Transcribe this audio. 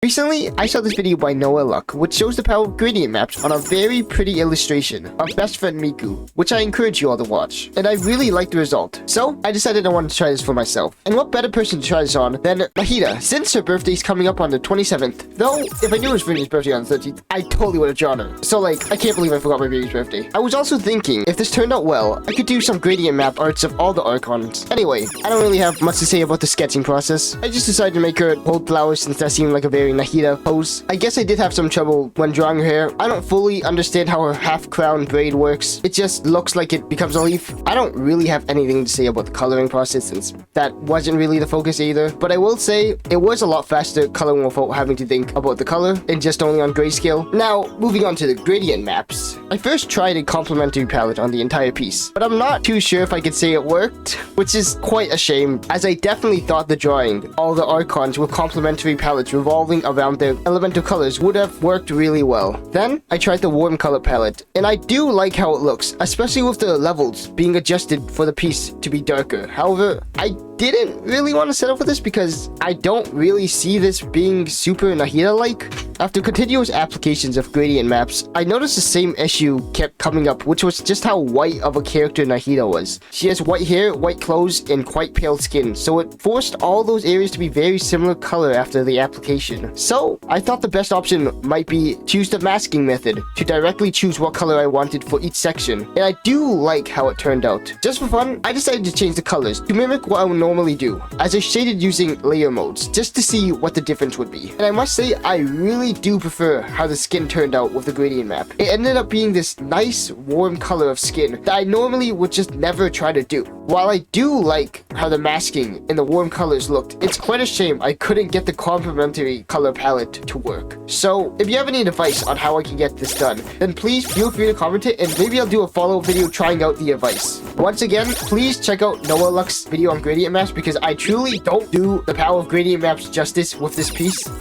Recently, I saw this video by Noah Luck, which shows the power of gradient maps on a very pretty illustration of best friend Miku, which I encourage you all to watch, and I really liked the result. So, I decided I wanted to try this for myself. And what better person to try this on than Nahida, since her birthday's coming up on the 27th. Though, if I knew it was Vinny's birthday on the 13th, I totally would have drawn her. So like, I can't believe I forgot my baby's birthday. I was also thinking, if this turned out well, I could do some gradient map arts of all the Archons. Anyway, I don't really have much to say about the sketching process. I just decided to make her hold flowers since that seemed like a very Nahida pose. I guess I did have some trouble when drawing her hair. I don't fully understand how her half-crown braid works. It just looks like it becomes a leaf. I don't really have anything to say about the coloring process since that wasn't really the focus either. But I will say, it was a lot faster coloring without having to think about the color and just only on grayscale. Now, moving on to the gradient maps. I first tried a complementary palette on the entire piece, but I'm not too sure if I could say it worked, which is quite a shame, as I definitely thought the drawing all the Archons with complementary palettes revolving around their elemental colors would have worked really well. Then, I tried the warm color palette, and I do like how it looks, especially with the levels being adjusted for the piece to be darker. However, I didn't really want to settle for this because I don't really see this being super Nahida-like. After continuous applications of gradient maps, I noticed the same issue kept coming up, which was just how white of a character Nahida was. She has white hair, white clothes, and quite pale skin, so it forced all those areas to be very similar color after the application. So, I thought the best option might be choose the masking method to directly choose what color I wanted for each section, and I do like how it turned out. Just for fun, I decided to change the colors to mimic what I would normally do, as I shaded using layer modes, just to see what the difference would be. And I must say, I really do prefer how the skin turned out with the gradient map. It ended up being this nice warm color of skin that I normally would just never try to do. While I do like how the masking and the warm colors looked, it's quite a shame I couldn't get the complementary color palette to work. So if you have any advice on how I can get this done, then please feel free to comment it, and maybe I'll do a follow-up video trying out the advice. Once again, please check out Noah Luck's video on gradient maps because I truly don't do the power of gradient maps justice with this piece.